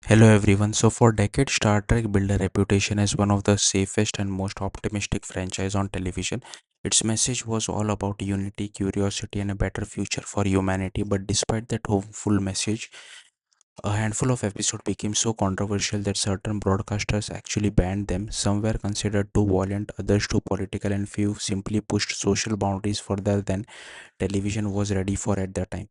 Hello everyone. So for decades, Star Trek built a reputation as one of the safest and most optimistic franchise on television. Its message was all about unity, curiosity, and a better future for humanity. But despite that hopeful message, a handful of episodes became so controversial that certain broadcasters actually banned them. Some were considered too violent, others too political, and few simply pushed social boundaries further than television was ready for at the time.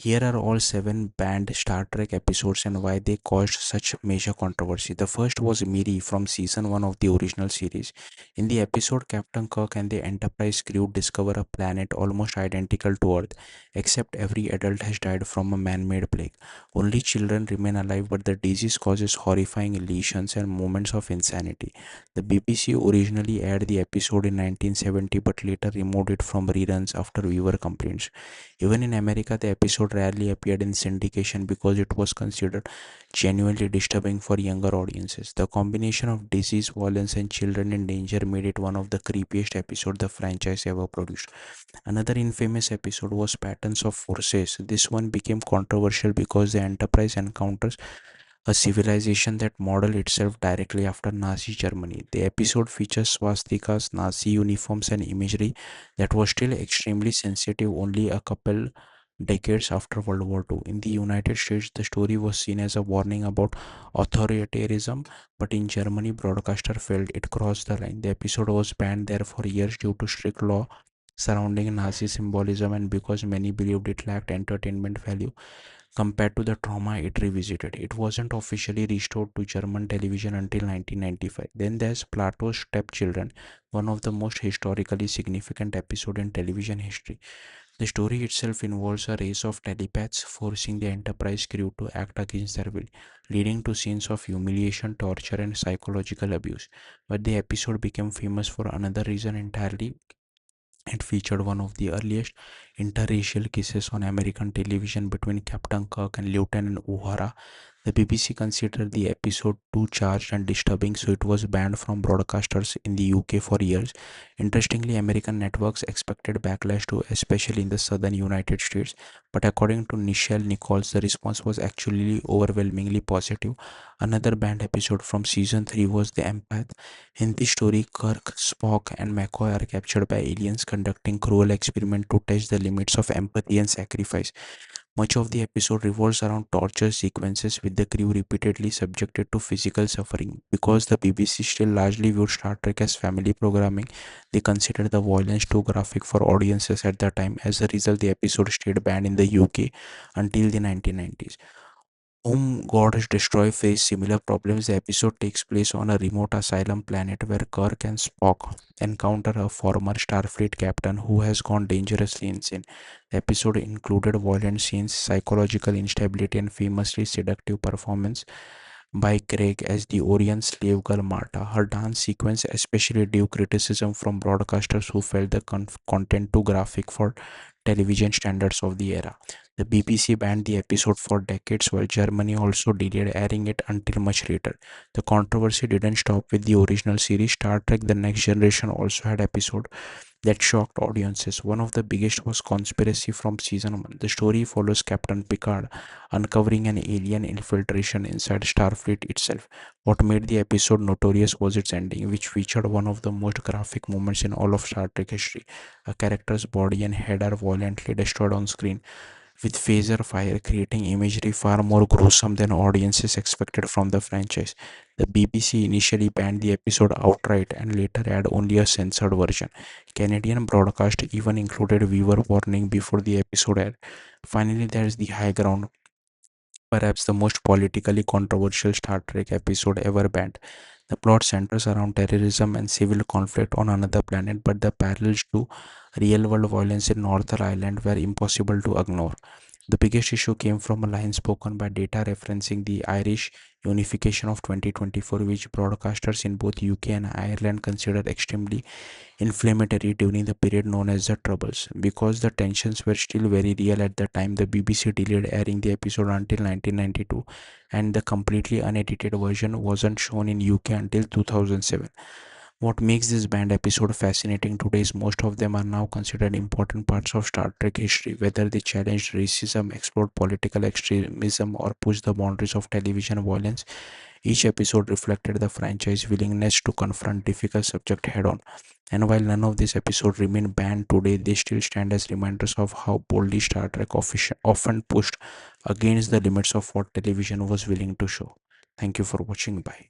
Here are all seven banned Star Trek episodes and why they caused such major controversy. The first was Miri from season 1 of the original series. In the episode, Captain Kirk and the Enterprise crew discover a planet almost identical to Earth, except every adult has died from a man made plague. Only children remain alive, but the disease causes horrifying lesions and moments of insanity. The BBC originally aired the episode in 1970 but later removed it from reruns after viewer complaints. Even in America, the episode rarely appeared in syndication because it was considered genuinely disturbing for younger audiences. The combination of disease, violence, and children in danger made it one of the creepiest episodes the franchise ever produced. Another infamous episode was Patterns of Forces. This one became controversial because the Enterprise encounters a civilization that modeled itself directly after Nazi Germany. The episode features swastikas, Nazi uniforms, and imagery that was still extremely sensitive only a couple decades after World War II. In the United States, the story was seen as a warning about authoritarianism, but in Germany, broadcaster felt it crossed the line. The episode was banned there for years due to strict law surrounding Nazi symbolism and because many believed it lacked entertainment value compared to the trauma it revisited. It wasn't officially restored to German television until 1995. Then there's Plato's Stepchildren, one of the most historically significant episodes in television history. The story itself involves a race of telepaths forcing the Enterprise crew to act against their will, leading to scenes of humiliation, torture, and psychological abuse. But the episode became famous for another reason entirely. It featured one of the earliest interracial kisses on American television between Captain Kirk and Lieutenant Uhura. The BBC considered the episode too charged and disturbing, so it was banned from broadcasters in the UK for years. Interestingly, American networks expected backlash too, especially in the southern United States. But according to Nichelle Nichols, the response was actually overwhelmingly positive. Another banned episode from season 3 was The Empath. In this story, Kirk, Spock, and McCoy are captured by aliens conducting cruel experiments to test the limits of empathy and sacrifice. Much of the episode revolves around torture sequences with the crew repeatedly subjected to physical suffering. Because the BBC still largely viewed Star Trek as family programming, they considered the violence too graphic for audiences at the time. As a result, the episode stayed banned in the UK until the 1990s. Whom God has destroyed face similar problems. The episode takes place on a remote asylum planet where Kirk and Spock encounter a former Starfleet captain who has gone dangerously insane. The episode included violent scenes, psychological instability, and famously seductive performance by Craig as the Orion slave girl Marta. Her dance sequence especially drew criticism from broadcasters who felt the content too graphic for television standards of the era. The BBC banned the episode for decades while Germany also delayed airing it until much later. The controversy didn't stop with the original series. Star Trek The Next Generation also had episodes that shocked audiences. One of the biggest was Conspiracy from season 1. The story follows Captain Picard uncovering an alien infiltration inside Starfleet itself. What made the episode notorious was its ending, which featured one of the most graphic moments in all of Star Trek history. A character's body and head are violently destroyed on screen with phaser fire, creating imagery far more gruesome than audiences expected from the franchise. The BBC initially banned the episode outright and later had only a censored version. Canadian broadcast even included viewer warning before the episode aired. Finally, there's the high ground, perhaps the most politically controversial Star Trek episode ever banned. The plot centers around terrorism and civil conflict on another planet, but the parallels to real world violence in Northern Ireland were impossible to ignore. The biggest issue came from a line spoken by Data referencing the Irish unification of 2024, which broadcasters in both UK and Ireland considered extremely inflammatory during the period known as the Troubles. Because the tensions were still very real at the time, the BBC delayed airing the episode until 1992, and the completely unedited version wasn't shown in UK until 2007. What makes this band episode fascinating today is most of them are now considered important parts of Star Trek history, whether they challenged racism, explored political extremism, or pushed the boundaries of television violence. Each episode reflected the franchise's willingness to confront difficult subject head on. And while none of these episodes remain banned today, they still stand as reminders of how boldly Star Trek often pushed against the limits of what television was willing to show. Thank you for watching. Bye.